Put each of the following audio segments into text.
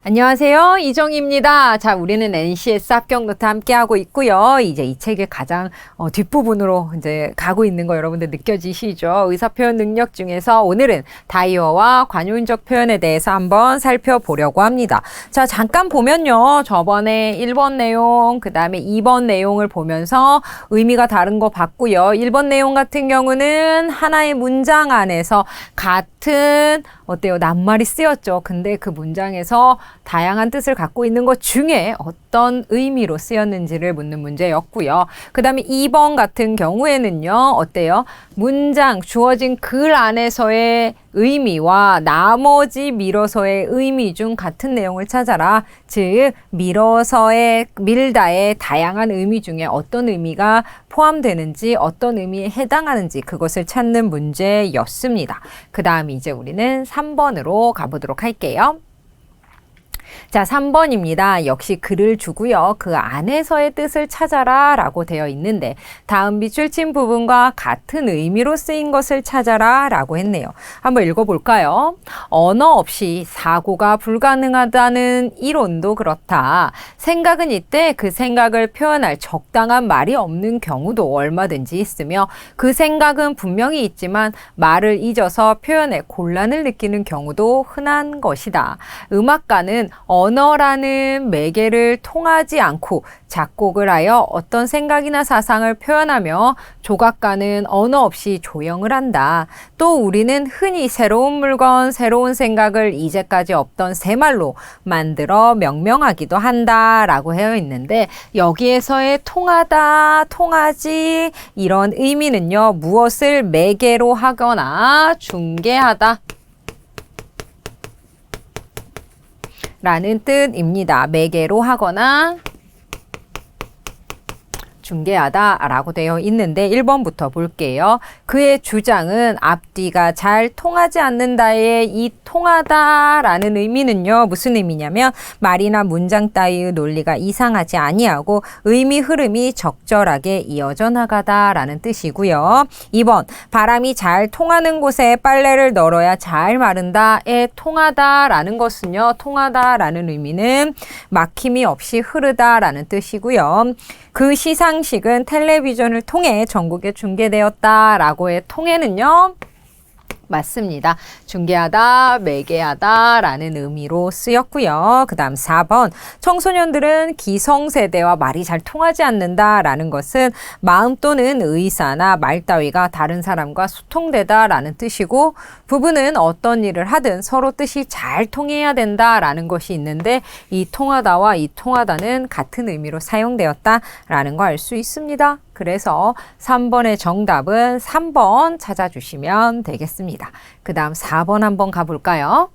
안녕하세요. 이정희입니다. 자, 우리는 NCS 합격노트 함께하고 있고요. 이제 이 책의 가장 뒷부분으로 이제 가고 있는 거 여러분들 느껴지시죠? 의사표현 능력 중에서 오늘은 다이어와 관용적 표현에 대해서 한번 살펴보려고 합니다. 자, 잠깐 보면요. 저번에 1번 내용, 그 다음에 2번 내용을 보면서 의미가 다른 거 봤고요. 1번 내용 같은 경우는 하나의 문장 안에서 같은 어때요? 낱말이 쓰였죠. 근데 그 문장에서 다양한 뜻을 갖고 있는 것 중에 어떤 의미로 쓰였는지를 묻는 문제였고요. 그 다음에 2번 같은 경우에는요. 어때요? 문장, 주어진 글 안에서의 의미와 나머지 밀어서의 의미 중 같은 내용을 찾아라. 즉, 밀다의 다양한 의미 중에 어떤 의미가 포함되는지, 어떤 의미에 해당하는지 그것을 찾는 문제였습니다. 그 다음 이제 우리는 3번으로 가보도록 할게요. 자, 3번입니다. 역시 글을 주고요. 그 안에서의 뜻을 찾아라 라고 되어 있는데 다음 밑줄친 부분과 같은 의미로 쓰인 것을 찾아라 라고 했네요. 한번 읽어볼까요? 언어 없이 사고가 불가능하다는 이론도 그렇다. 생각은 이때 그 생각을 표현할 적당한 말이 없는 경우도 얼마든지 있으며 그 생각은 분명히 있지만 말을 잊어서 표현에 곤란을 느끼는 경우도 흔한 것이다. 음악가는 언어라는 매개를 통하지 않고 작곡을 하여 어떤 생각이나 사상을 표현하며 조각가는 언어 없이 조형을 한다. 또 우리는 흔히 새로운 물건, 새로운 생각을 이제까지 없던 새 말로 만들어 명명하기도 한다 라고 되어 있는데 여기에서의 통하다, 통하지 이런 의미는요. 무엇을 매개로 하거나 중개하다 라는 뜻입니다. 매개로 하거나 중개하다 라고 되어 있는데 1번부터 볼게요. 그의 주장은 앞뒤가 잘 통하지 않는다의 이 통하다 라는 의미는요. 무슨 의미냐면 말이나 문장 따위의 논리가 이상하지 아니하고 의미 흐름이 적절하게 이어져 나가다 라는 뜻이고요. 2번 바람이 잘 통하는 곳에 빨래를 널어야 잘 마른다의 통하다 라는 것은요. 통하다 라는 의미는 막힘이 없이 흐르다 라는 뜻이고요. 그 시상식은 텔레비전을 통해 전국에 중계되었다라고의 통해는요. 맞습니다. 중개하다, 매개하다 라는 의미로 쓰였고요. 그 다음 4번 청소년들은 기성세대와 말이 잘 통하지 않는다 라는 것은 마음 또는 의사나 말 따위가 다른 사람과 소통되다 라는 뜻이고 부부는 어떤 일을 하든 서로 뜻이 잘 통해야 된다 라는 것이 있는데 이 통하다와 이 통하다는 같은 의미로 사용되었다 라는 거 알 수 있습니다. 그래서 3번의 정답은 3번 찾아주시면 되겠습니다. 그 다음 4번 한번 가볼까요?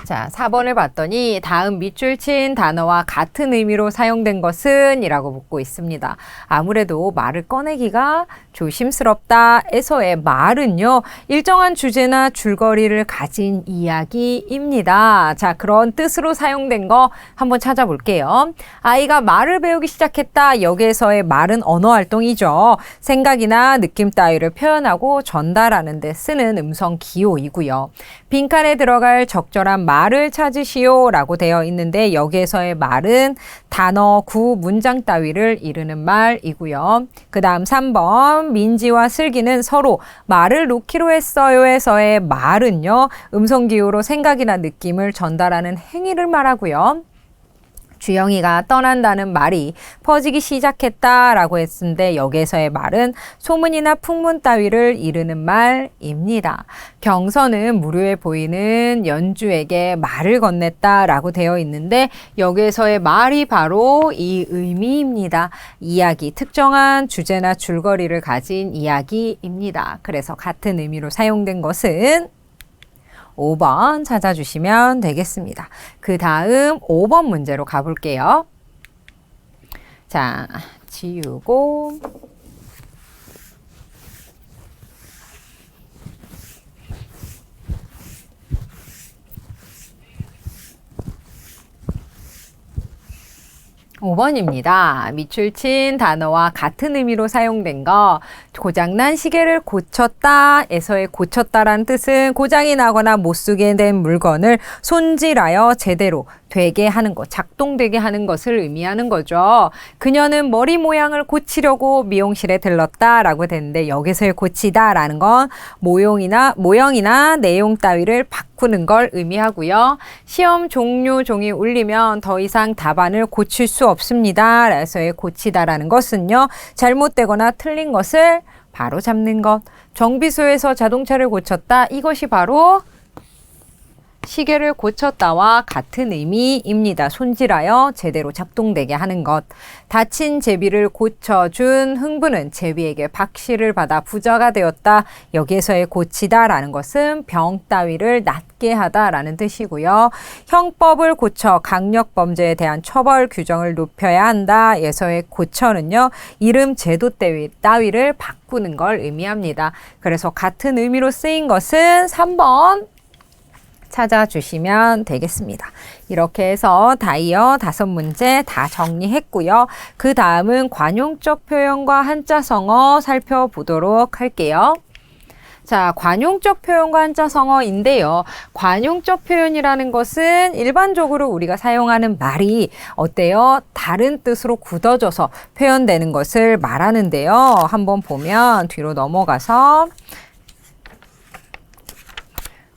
자, 4번을 봤더니 다음 밑줄 친 단어와 같은 의미로 사용된 것은 이라고 묻고 있습니다. 아무래도 말을 꺼내기가 조심스럽다에서의 말은요. 일정한 주제나 줄거리를 가진 이야기입니다. 자, 그런 뜻으로 사용된 거 한번 찾아볼게요. 아이가 말을 배우기 시작했다. 여기에서의 말은 언어활동이죠. 생각이나 느낌 따위를 표현하고 전달하는 데 쓰는 음성 기호이고요. 빈칸에 들어갈 적절한 말을 찾으시오 라고 되어 있는데 여기에서의 말은 단어, 구, 문장 따위를 이르는 말이고요. 그 다음 3번 민지와 슬기는 서로 말을 놓기로 했어요 에서의 말은요. 음성기호로 생각이나 느낌을 전달하는 행위를 말하고요. 주영이가 떠난다는 말이 퍼지기 시작했다라고 했는데 여기에서의 말은 소문이나 풍문 따위를 이르는 말입니다. 경서는 무료해 보이는 연주에게 말을 건넸다라고 되어 있는데 여기에서의 말이 바로 이 의미입니다. 이야기, 특정한 주제나 줄거리를 가진 이야기입니다. 그래서 같은 의미로 사용된 것은 5번 찾아주시면 되겠습니다. 그 다음 5번 문제로 가볼게요. 자, 지우고 5번입니다. 밑줄 친 단어와 같은 의미로 사용된 거. 고장난 시계를 고쳤다 에서의 고쳤다라는 뜻은 고장이 나거나 못 쓰게 된 물건을 손질하여 제대로 되게 하는 것, 작동되게 하는 것을 의미하는 거죠. 그녀는 머리 모양을 고치려고 미용실에 들렀다라고 되는데 여기서의 고치다라는 건 모형이나 내용 따위를 바꾸는 걸 의미하고요. 시험 종료 종이 울리면 더 이상 답안을 고칠 수 없습니다. 그래서의 고치다라는 것은요. 잘못되거나 틀린 것을 바로 잡는 것. 정비소에서 자동차를 고쳤다. 이것이 바로 시계를 고쳤다와 같은 의미입니다. 손질하여 제대로 작동되게 하는 것. 다친 제비를 고쳐준 흥부는 제비에게 박씨를 받아 부자가 되었다. 여기에서의 고치다라는 것은 병 따위를 낫게 하다라는 뜻이고요. 형법을 고쳐 강력범죄에 대한 처벌 규정을 높여야 한다. 에서의 고쳐는요. 이름 제도 따위를 바꾸는 걸 의미합니다. 그래서 같은 의미로 쓰인 것은 3번 찾아주시면 되겠습니다. 이렇게 해서 다이어 5문제 다 정리했고요. 그 다음은 관용적 표현과 한자성어 살펴보도록 할게요. 자, 관용적 표현과 한자성어인데요. 관용적 표현이라는 것은 일반적으로 우리가 사용하는 말이 어때요? 다른 뜻으로 굳어져서 표현되는 것을 말하는데요. 한번 보면 뒤로 넘어가서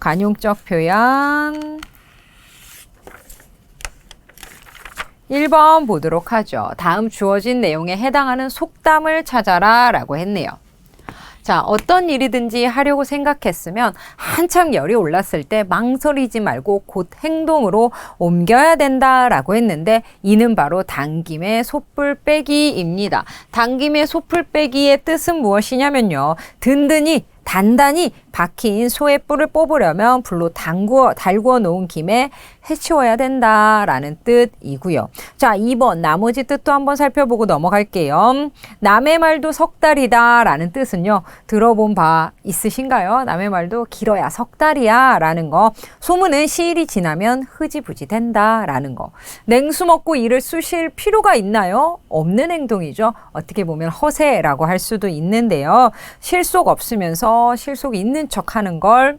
관용적 표현 1번 보도록 하죠. 다음 주어진 내용에 해당하는 속담을 찾아라 라고 했네요. 자, 어떤 일이든지 하려고 생각했으면 한참 열이 올랐을 때 망설이지 말고 곧 행동으로 옮겨야 된다라고 했는데 이는 바로 당김의 솥불 빼기입니다. 당김의 솥불 빼기의 뜻은 무엇이냐면요. 든든히 단단히 박힌 소의 뿔을 뽑으려면 불로 달구어 놓은 김에 해치워야 된다라는 뜻이고요. 자, 2번 나머지 뜻도 한번 살펴보고 넘어갈게요. 남의 말도 석 달이다라는 뜻은요. 들어본 바 있으신가요? 남의 말도 길어야 석 달이야 라는 거. 소문은 시일이 지나면 흐지부지 된다라는 거. 냉수 먹고 이를 쑤실 필요가 있나요? 없는 행동이죠. 어떻게 보면 허세라고 할 수도 있는데요. 실속 없으면서 실속 있는 척하는 걸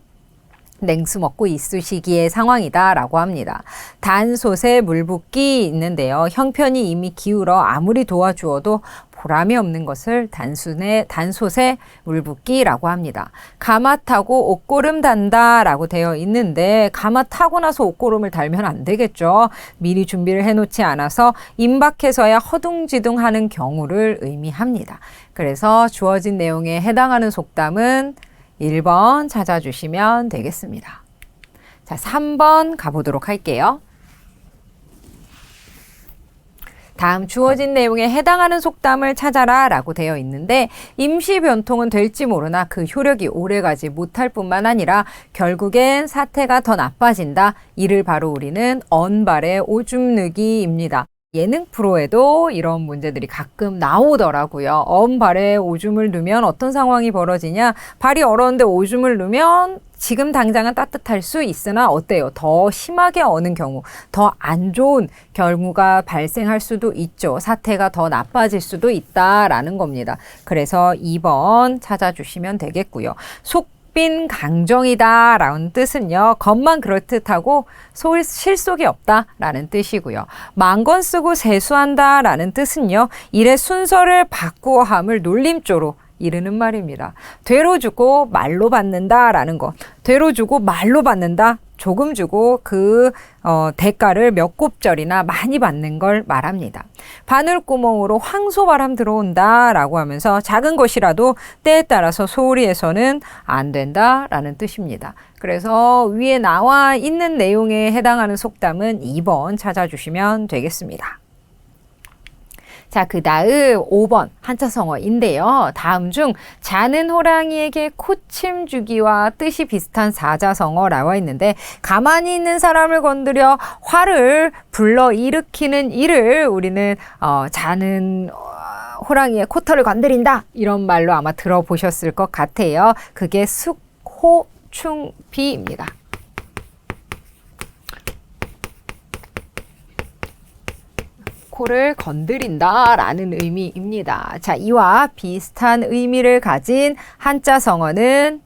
냉수 먹고 이쑤시기의 상황이다라고 합니다. 단솥에 물 붓기 있는데요. 형편이 이미 기울어 아무리 도와주어도 보람이 없는 것을 단솥에 물 붓기라고 합니다. 가마 타고 옷고름 단다라고 되어 있는데 가마 타고 나서 옷고름을 달면 안 되겠죠. 미리 준비를 해놓지 않아서 임박해서야 허둥지둥하는 경우를 의미합니다. 그래서 주어진 내용에 해당하는 속담은 1번 찾아주시면 되겠습니다. 자, 3번 가보도록 할게요. 다음 주어진 내용에 해당하는 속담을 찾아라 라고 되어 있는데 임시 변통은 될지 모르나 그 효력이 오래가지 못할 뿐만 아니라 결국엔 사태가 더 나빠진다. 이를 바로 우리는 언발의 오줌 누기입니다. 예능 프로에도 이런 문제들이 가끔 나오더라고요. 발에 오줌을 누면 어떤 상황이 벌어지냐? 발이 얼었는데 오줌을 누면 지금 당장은 따뜻할 수 있으나 어때요? 더 심하게 어는 경우, 더 안 좋은 결과가 발생할 수도 있죠. 사태가 더 나빠질 수도 있다라는 겁니다. 그래서 2번 찾아주시면 되겠고요. 빈 강정이다 라는 뜻은요. 겉만 그럴듯하고 실속이 없다 라는 뜻이고요. 만권 쓰고 세수한다 라는 뜻은요. 일의 순서를 바꾸어 함을 놀림조로 이르는 말입니다. 되로 주고 말로 받는다 라는 거. 되로 주고 말로 받는다. 조금 주고 그 대가를 몇 곱절이나 많이 받는 걸 말합니다. 바늘구멍으로 황소바람 들어온다 라고 하면서 작은 것이라도 때에 따라서 소홀히 해서는 안 된다 라는 뜻입니다. 그래서 위에 나와 있는 내용에 해당하는 속담은 2번 찾아주시면 되겠습니다. 자, 그 다음 5번 한자성어인데요. 다음 중 자는 호랑이에게 코침 주기와 뜻이 비슷한 사자성어 나와 있는데 가만히 있는 사람을 건드려 화를 불러일으키는 일을 우리는 자는 호랑이의 코털을 건드린다 이런 말로 아마 들어보셨을 것 같아요. 그게 숙호충비입니다. 코를 건드린다 라는 의미입니다. 자, 이와 비슷한 의미를 가진 한자 성어는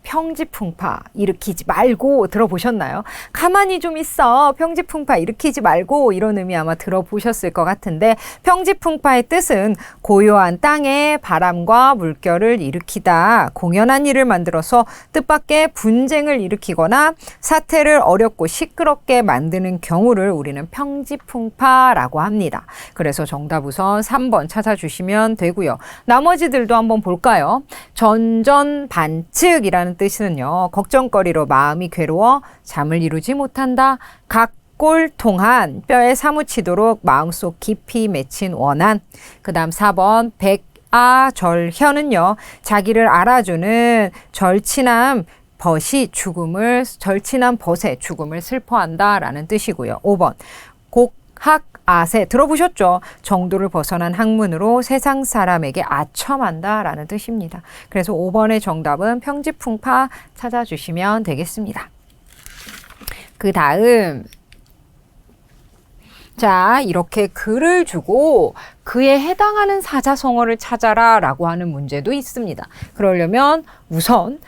평지풍파 일으키지 말고 들어보셨나요? 가만히 좀 있어. 평지풍파 일으키지 말고 이런 의미 아마 들어보셨을 것 같은데 평지풍파의 뜻은 고요한 땅에 바람과 물결을 일으키다. 공연한 일을 만들어서 뜻밖의 분쟁을 일으키거나 사태를 어렵고 시끄럽게 만드는 경우를 우리는 평지풍파라고 합니다. 그래서 정답 우선 3번 찾아주시면 되고요. 나머지들도 한번 볼까요? 전전반측이라는 뜻은요, 걱정거리로 마음이 괴로워 잠을 이루지 못한다. 각골통한 뼈에 사무치도록 마음속 깊이 맺힌 원한. 그 다음 4번 백아절현은요, 자기를 알아주는 절친한 절친한 벗의 죽음을 슬퍼한다라는 뜻이고요. 5번 곡학아세 들어보셨죠? 정도를 벗어난 학문으로 세상 사람에게 아첨한다라는 뜻입니다. 그래서 5번의 정답은 평지풍파 찾아주시면 되겠습니다. 그 다음 자, 이렇게 글을 주고 그에 해당하는 사자성어를 찾아라 라고 하는 문제도 있습니다. 그러려면 우선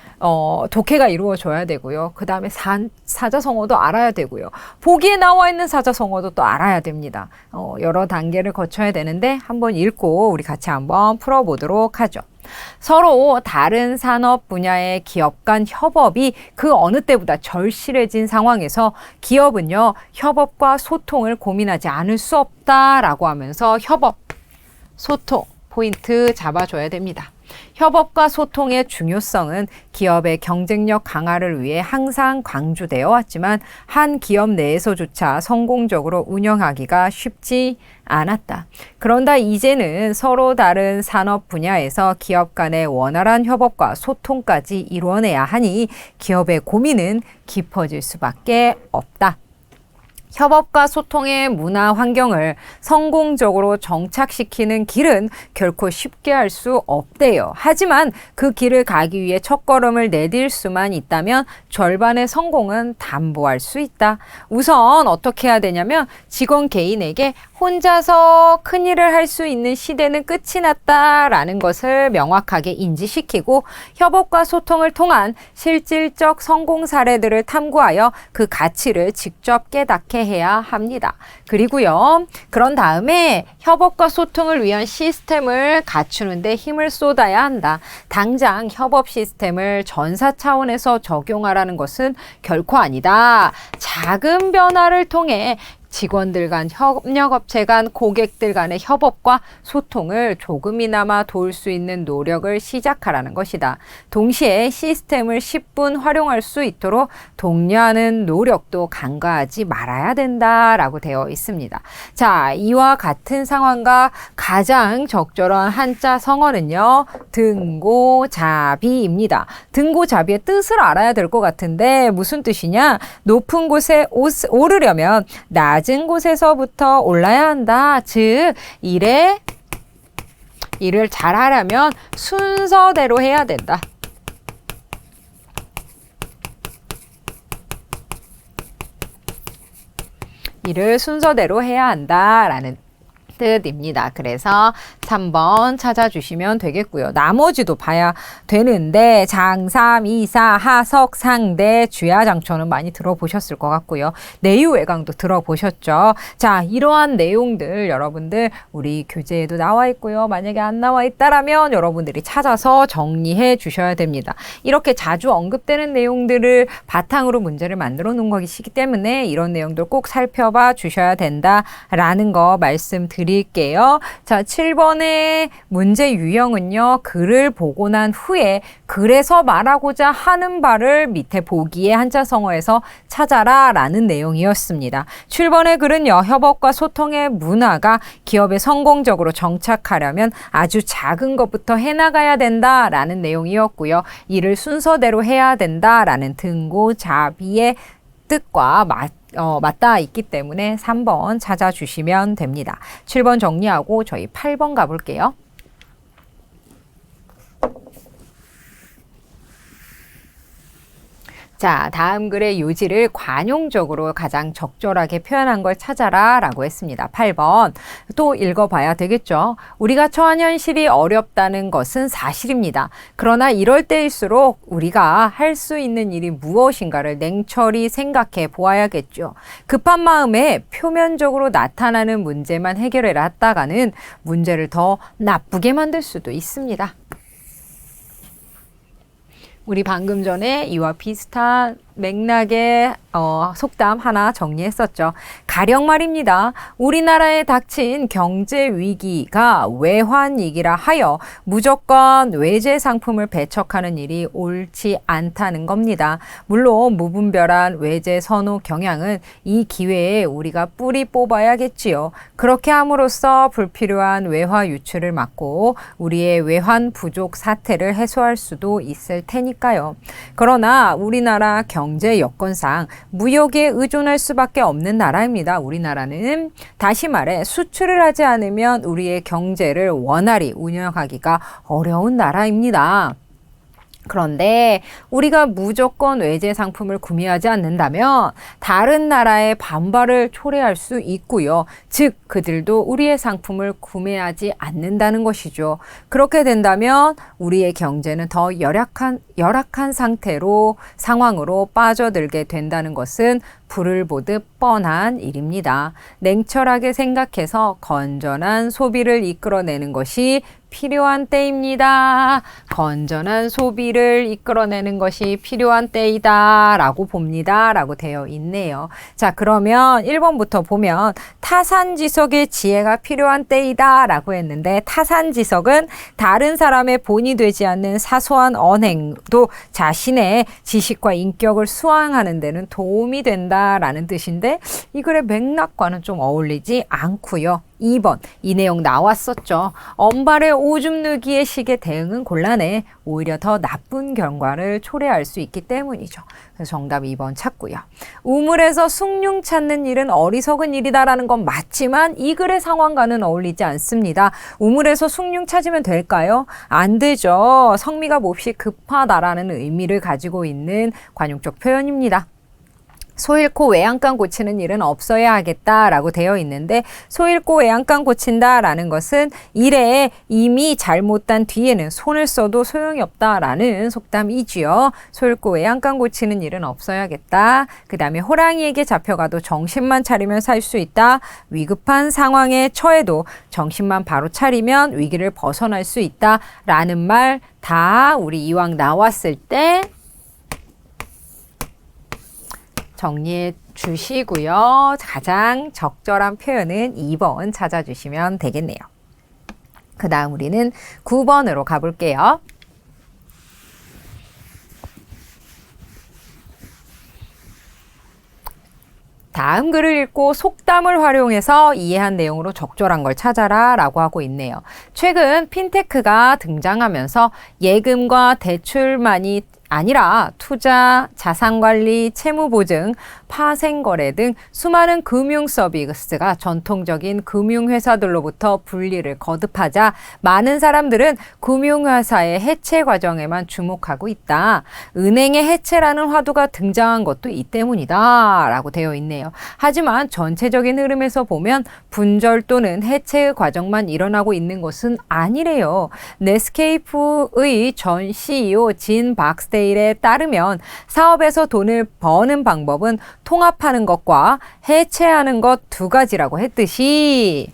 독해가 이루어져야 되고요. 그 다음에 사자성어도 알아야 되고요. 보기에 나와 있는 사자성어도 또 알아야 됩니다. 여러 단계를 거쳐야 되는데 한번 읽고 우리 같이 한번 풀어보도록 하죠. 서로 다른 산업 분야의 기업 간 협업이 그 어느 때보다 절실해진 상황에서 기업은요, 협업과 소통을 고민하지 않을 수 없다라고 하면서 협업, 소통, 포인트 잡아줘야 됩니다. 협업과 소통의 중요성은 기업의 경쟁력 강화를 위해 항상 강조되어 왔지만 한 기업 내에서조차 성공적으로 운영하기가 쉽지 않았다. 그런다 이제는 서로 다른 산업 분야에서 기업 간의 원활한 협업과 소통까지 이루어내야 하니 기업의 고민은 깊어질 수밖에 없다. 협업과 소통의 문화 환경을 성공적으로 정착시키는 길은 결코 쉽게 할 수 없대요. 하지만 그 길을 가기 위해 첫걸음을 내딜 수만 있다면 절반의 성공은 담보할 수 있다. 우선 어떻게 해야 되냐면 직원 개인에게 혼자서 큰일을 할 수 있는 시대는 끝이 났다라는 것을 명확하게 인지시키고 협업과 소통을 통한 실질적 성공 사례들을 탐구하여 그 가치를 직접 깨닫게 해야 합니다. 그리고요, 그런 다음에 협업과 소통을 위한 시스템을 갖추는데 힘을 쏟아야 한다. 당장 협업 시스템을 전사 차원에서 적용하라는 것은 결코 아니다. 작은 변화를 통해 직원들 간, 협력업체 간, 고객들 간의 협업과 소통을 조금이나마 도울 수 있는 노력을 시작하라는 것이다. 동시에 시스템을 10분 활용할 수 있도록 독려하는 노력도 간과하지 말아야 된다라고 되어 있습니다. 자, 이와 같은 상황과 가장 적절한 한자 성어는요, 등고자비입니다. 등고자비의 뜻을 알아야 될 것 같은데 무슨 뜻이냐? 높은 곳에 오르려면 낮은 곳에서부터 올라야 한다. 즉, 일을 잘하려면 순서대로 해야 된다. 일을 순서대로 해야 한다라는 뜻입니다. 그래서 3번 찾아주시면 되겠고요. 나머지도 봐야 되는데 장, 이사, 하석, 상대, 주야장초는 많이 들어보셨을 것 같고요. 내유외강도 들어보셨죠. 자, 이러한 내용들 여러분들 우리 교재에도 나와 있고요. 만약에 안 나와 있다라면 여러분들이 찾아서 정리해 주셔야 됩니다. 이렇게 자주 언급되는 내용들을 바탕으로 문제를 만들어 놓은 것이기 때문에 이런 내용들 꼭 살펴봐 주셔야 된다라는 거 말씀드립니다. 드릴게요. 자, 7번의 문제 유형은요, 글을 보고 난 후에 글에서 말하고자 하는 바를 밑에 보기에 한자 성어에서 찾아라 라는 내용이었습니다. 7번의 글은요, 협업과 소통의 문화가 기업에 성공적으로 정착하려면 아주 작은 것부터 해나가야 된다라는 내용이었고요. 이를 순서대로 해야 된다라는 등고자비의 뜻과 맞닿아 있기 때문에 3번 찾아주시면 됩니다. 7번 정리하고 저희 8번 가볼게요. 자, 다음 글의 요지를 관용적으로 가장 적절하게 표현한 걸 찾아라 라고 했습니다. 8번 또 읽어봐야 되겠죠. 우리가 처한 현실이 어렵다는 것은 사실입니다. 그러나 이럴 때일수록 우리가 할 수 있는 일이 무엇인가를 냉철히 생각해 보아야겠죠. 급한 마음에 표면적으로 나타나는 문제만 해결해 놨다가는 문제를 더 나쁘게 만들 수도 있습니다. 우리 방금 전에 이와 비슷한 맥락의 속담 하나 정리했었죠. 가령 말입니다. 우리나라에 닥친 경제 위기가 외환위기라 하여 무조건 외제 상품을 배척하는 일이 옳지 않다는 겁니다. 물론 무분별한 외제 선호 경향은 이 기회에 우리가 뿌리 뽑아야겠지요. 그렇게 함으로써 불필요한 외화 유출을 막고 우리의 외환 부족 사태를 해소할 수도 있을 테니까요. 그러나 우리나라 경제 여건상 무역에 의존할 수밖에 없는 나라입니다. 우리나라는 다시 말해 수출을 하지 않으면 우리의 경제를 원활히 운영하기가 어려운 나라입니다. 그런데 우리가 무조건 외제 상품을 구매하지 않는다면 다른 나라의 반발을 초래할 수 있고요. 즉 그들도 우리의 상품을 구매하지 않는다는 것이죠. 그렇게 된다면 우리의 경제는 더 열악한 상황으로 빠져들게 된다는 것은 불을 보듯 뻔한 일입니다. 냉철하게 생각해서 건전한 소비를 이끌어내는 것이 필요한 때입니다. 건전한 소비를 이끌어내는 것이 필요한 때이다 라고 봅니다. 라고 되어 있네요. 자, 그러면 1번부터 보면 타산지석의 지혜가 필요한 때이다 라고 했는데 타산지석은 다른 사람의 본이 되지 않는 사소한 언행도 자신의 지식과 인격을 수양하는 데는 도움이 된다라는 뜻인데 이 글의 맥락과는 좀 어울리지 않고요. 2번 이 내용 나왔었죠. 언발의 오줌 누기의 식의 대응은 곤란해 오히려 더 나쁜 결과를 초래할 수 있기 때문이죠. 그래서 정답 2번 찾고요. 우물에서 숭늉 찾는 일은 어리석은 일이다라는 건 맞지만 이 글의 상황과는 어울리지 않습니다. 우물에서 숭늉 찾으면 될까요? 안 되죠. 성미가 몹시 급하다라는 의미를 가지고 있는 관용적 표현입니다. 소 잃고 외양간 고치는 일은 없어야 하겠다라고 되어 있는데 소 잃고 외양간 고친다라는 것은 일에 이미 잘못한 뒤에는 손을 써도 소용이 없다라는 속담이지요. 소 잃고 외양간 고치는 일은 없어야겠다. 그 다음에 호랑이에게 잡혀가도 정신만 차리면 살 수 있다. 위급한 상황에 처해도 정신만 바로 차리면 위기를 벗어날 수 있다라는 말 다 우리 이왕 나왔을 때 정리해 주시고요. 가장 적절한 표현은 2번 찾아주시면 되겠네요. 그 다음 우리는 9번으로 가볼게요. 다음 글을 읽고 속담을 활용해서 이해한 내용으로 적절한 걸 찾아라 라고 하고 있네요. 최근 핀테크가 등장하면서 예금과 대출만이 아니라 투자, 자산관리, 채무보증, 파생거래 등 수많은 금융 서비스가 전통적인 금융회사들로부터 분리를 거듭하자 많은 사람들은 금융회사의 해체 과정에만 주목하고 있다. 은행의 해체라는 화두가 등장한 것도 이 때문이다 라고 되어 있네요. 하지만 전체적인 흐름에서 보면 분절 또는 해체의 과정만 일어나고 있는 것은 아니래요. 넷스케이프의 전 CEO 진 박스데일에 따르면 사업에서 돈을 버는 방법은 통합하는 것과 해체하는 것 두 가지라고 했듯이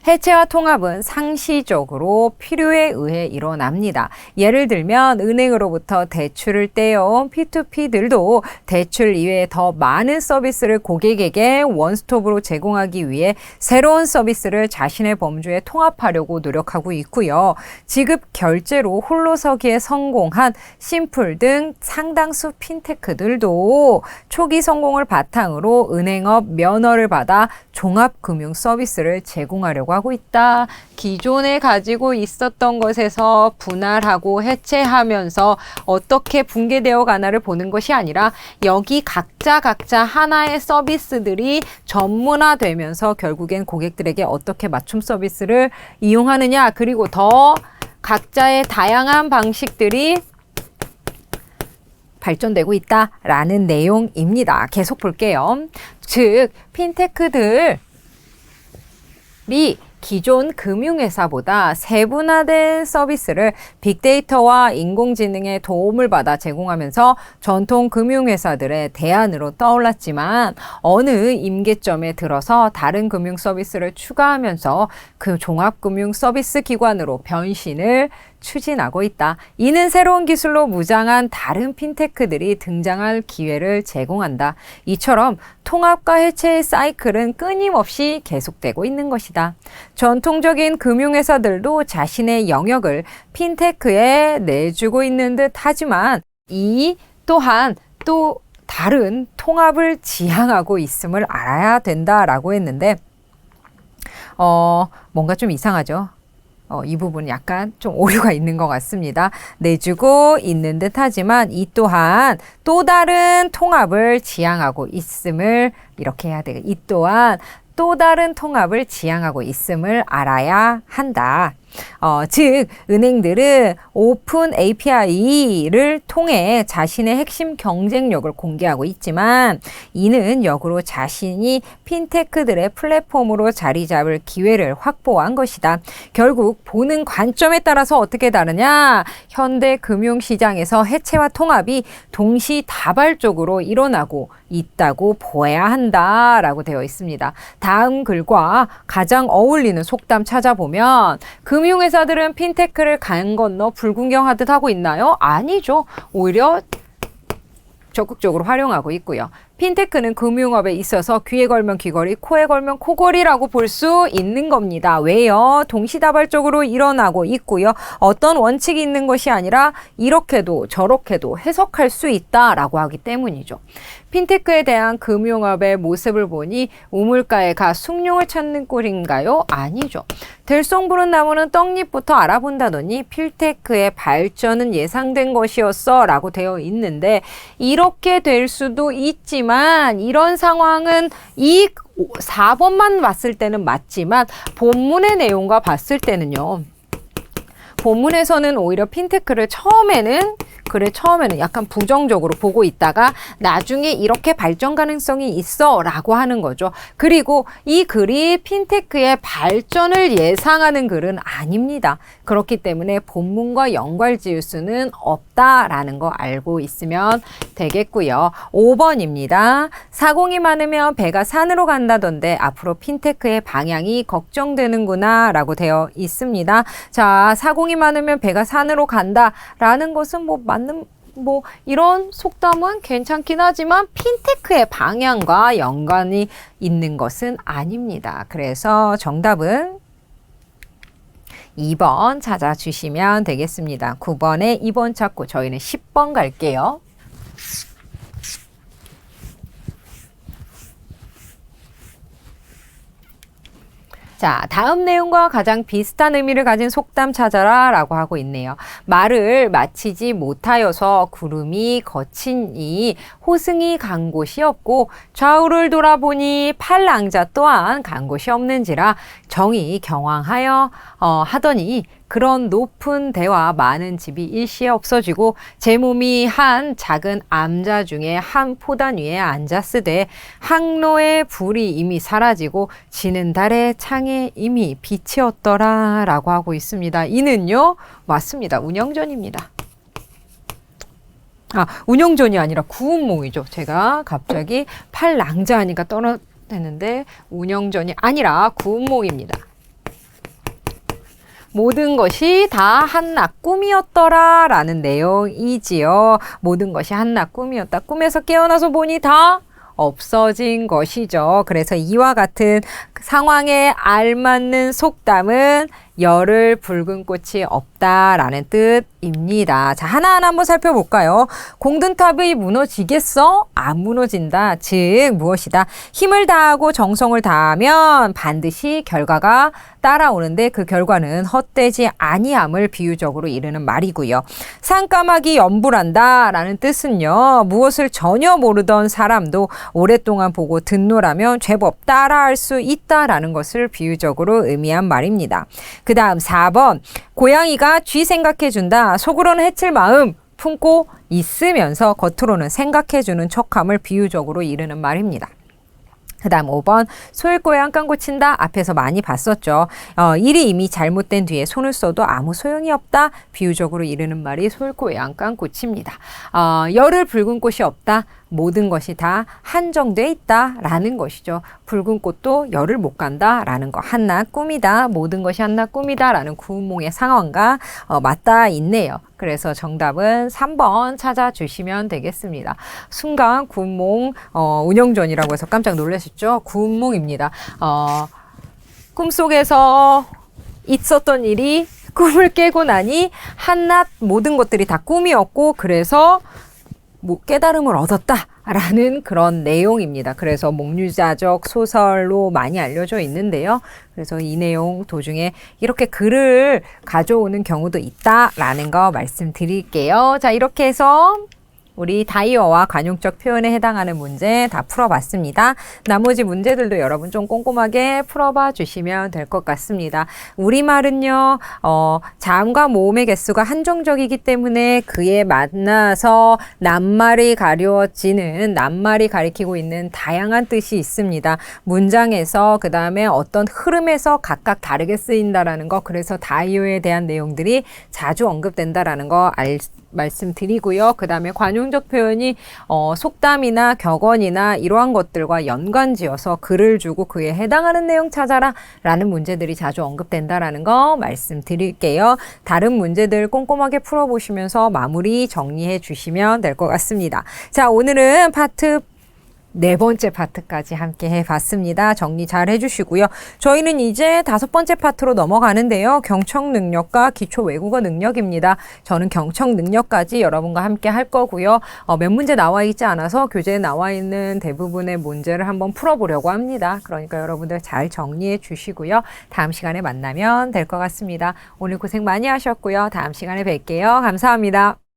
해체와 통합은 상시적으로 필요에 의해 일어납니다. 예를 들면 은행으로부터 대출을 떼어온 P2P들도 대출 이외에 더 많은 서비스를 고객에게 원스톱으로 제공하기 위해 새로운 서비스를 자신의 범주에 통합하려고 노력하고 있고요. 지급 결제로 홀로서기에 성공한 심플 등 상당수 핀테크들도 초기 성공을 바탕으로 은행업 면허를 받아 종합금융 서비스를 제공하려고 하고 있다. 기존에 가지고 있었던 것에서 분할하고 해체하면서 어떻게 붕괴되어 가나를 보는 것이 아니라 여기 각자 하나의 서비스들이 전문화되면서 결국엔 고객들에게 어떻게 맞춤 서비스를 이용하느냐 그리고 더 각자의 다양한 방식들이 발전되고 있다라는 내용입니다. 계속 볼게요. 즉, 핀테크들이 기존 금융회사보다 세분화된 서비스를 빅데이터와 인공지능의 도움을 받아 제공하면서 전통 금융회사들의 대안으로 떠올랐지만 어느 임계점에 들어서 다른 금융 서비스를 추가하면서 그 종합금융 서비스 기관으로 변신을 추진하고 있다. 이는 새로운 기술로 무장한 다른 핀테크들이 등장할 기회를 제공한다. 이처럼 통합과 해체의 사이클은 끊임없이 계속되고 있는 것이다. 전통적인 금융회사들도 자신의 영역을 핀테크에 내주고 있는 듯 하지만 이 또한 또 다른 통합을 지향하고 있음을 알아야 된다라고 했는데 뭔가 좀 이상하죠. 이 부분은 약간 좀 오류가 있는 것 같습니다. 내주고 있는 듯 하지만 이 또한 또 다른 통합을 지향하고 있음을 이렇게 해야 되겠. 이 또한 또 다른 통합을 지향하고 있음을 알아야 한다. 즉 은행들은 오픈 API를 통해 자신의 핵심 경쟁력을 공개하고 있지만 이는 역으로 자신이 핀테크들의 플랫폼으로 자리 잡을 기회를 확보한 것이다. 결국 보는 관점에 따라서 어떻게 다르냐? 현대 금융시장에서 해체와 통합이 동시다발적으로 일어나고 있다고 보아야 한다라고 되어 있습니다. 다음 글과 가장 어울리는 속담 찾아보면 금융회사들은 핀테크를 강 건너 불구경하듯 하고 있나요? 아니죠. 오히려 적극적으로 활용하고 있고요. 핀테크는 금융업에 있어서 귀에 걸면 귀걸이, 코에 걸면 코걸이라고 볼 수 있는 겁니다. 왜요? 동시다발적으로 일어나고 있고요. 어떤 원칙이 있는 것이 아니라 이렇게도 저렇게도 해석할 수 있다라고 하기 때문이죠. 핀테크에 대한 금융업의 모습을 보니 우물가에 가 숭늉을 찾는 꼴인가요? 아니죠. 들송 부른 나무는 떡잎부터 알아본다더니 핀테크의 발전은 예상된 것이었어 라고 되어 있는데 이렇게 될 수도 있지만 이런 상황은 이 4번만 봤을 때는 맞지만 본문의 내용과 봤을 때는요. 본문에서는 오히려 핀테크를 처음에는 약간 부정적으로 보고 있다가 나중에 이렇게 발전 가능성이 있어 라고 하는 거죠. 그리고 이 글이 핀테크의 발전을 예상하는 글은 아닙니다. 그렇기 때문에 본문과 연관 지을 수는 없다라는 거 알고 있으면 되겠고요. 5번입니다. 사공이 많으면 배가 산으로 간다던데 앞으로 핀테크의 방향이 걱정되는구나 라고 되어 있습니다. 자, 사공이 많으면 배가 산으로 간다라는 것은 이런 속담은 괜찮긴 하지만 핀테크의 방향과 연관이 있는 것은 아닙니다. 그래서 정답은 2번 찾아주시면 되겠습니다. 9번에 2번 찾고 저희는 10번 갈게요. 자, 다음 내용과 가장 비슷한 의미를 가진 속담 찾아라 라고 하고 있네요. 말을 마치지 못하여서 구름이 거치니 호승이 간 곳이 없고 좌우를 돌아보니 팔랑자 또한 간 곳이 없는지라 정이 경황하여 하더니 그런 높은 데와 많은 집이 일시에 없어지고 제 몸이 한 작은 암자 중에 한 포단 위에 앉았으되 항로의 불이 이미 사라지고 지는 달의 창에 이미 빛이 없더라 라고 하고 있습니다. 이는요 맞습니다. 운영전입니다. 운영전이 아니라 구운몽이죠. 제가 갑자기 팔랑자 하니까 떨어졌는데 운영전이 아니라 구운몽입니다. 모든 것이 다 한낱 꿈이었더라 라는 내용이지요. 모든 것이 한낱 꿈이었다. 꿈에서 깨어나서 보니 다 없어진 것이죠. 그래서 이와 같은 상황에 알맞는 속담은 열흘 붉은 꽃이 없다라는 뜻입니다. 자, 하나하나 한번 살펴볼까요? 공든탑이 무너지겠어? 안 무너진다. 즉 무엇이다? 힘을 다하고 정성을 다하면 반드시 결과가 따라오는데 그 결과는 헛되지 아니함을 비유적으로 이르는 말이고요. 산까마귀 연불한다 라는 뜻은요. 무엇을 전혀 모르던 사람도 오랫동안 보고 듣노라면 제법 따라할 수 있다라는 것을 비유적으로 의미한 말입니다. 그 다음 4번 고양이가 쥐 생각해준다. 속으로는 해칠 마음 품고 있으면서 겉으로는 생각해주는 척함을 비유적으로 이르는 말입니다. 그 다음 5번 소잃고에 한강 고친다. 앞에서 많이 봤었죠. 일이 이미 잘못된 뒤에 손을 써도 아무 소용이 없다. 비유적으로 이르는 말이 소잃고에 한강 고칩니다. 열을 붉은 꽃이 없다. 모든 것이 다 한정돼 있다라는 것이죠. 붉은 꽃도 열을 못 간다라는 거. 한낱 꿈이다. 모든 것이 한낱 꿈이다라는 구운몽의 상황과 맞닿아 있네요. 그래서 정답은 3번 찾아주시면 되겠습니다. 순간 구운몽 운영전이라고 해서 깜짝 놀라셨죠? 구운몽입니다. 꿈속에서 있었던 일이 꿈을 깨고 나니 한낱 모든 것들이 다 꿈이었고 그래서 깨달음을 얻었다라는 그런 내용입니다. 그래서 목유자적 소설로 많이 알려져 있는데요. 그래서 이 내용 도중에 이렇게 글을 가져오는 경우도 있다라는 거 말씀드릴게요. 자, 이렇게 해서 우리 다이어와 관용적 표현에 해당하는 문제 다 풀어봤습니다. 나머지 문제들도 여러분 좀 꼼꼼하게 풀어봐 주시면 될 것 같습니다. 우리말은요, 자음과 모음의 개수가 한정적이기 때문에 그에 만나서 낱말이 가려지는, 낱말이 가리키고 있는 다양한 뜻이 있습니다. 문장에서, 그 다음에 어떤 흐름에서 각각 다르게 쓰인다라는 거, 그래서 다이어에 대한 내용들이 자주 언급된다라는 거 말씀드리고요. 그 다음에 관용적 표현이 속담이나 격언이나 이러한 것들과 연관지어서 글을 주고 그에 해당하는 내용 찾아라 라는 문제들이 자주 언급된다라는 거 말씀드릴게요. 다른 문제들 꼼꼼하게 풀어보시면서 마무리 정리해 주시면 될 것 같습니다. 자, 오늘은 파트 4번째 파트까지 함께 해봤습니다. 정리 잘 해주시고요. 저희는 이제 5번째 파트로 넘어가는데요. 경청 능력과 기초 외국어 능력입니다. 저는 경청 능력까지 여러분과 함께 할 거고요. 몇 문제 나와 있지 않아서 교재에 나와 있는 대부분의 문제를 한번 풀어보려고 합니다. 그러니까 여러분들 잘 정리해 주시고요. 다음 시간에 만나면 될 것 같습니다. 오늘 고생 많이 하셨고요. 다음 시간에 뵐게요. 감사합니다.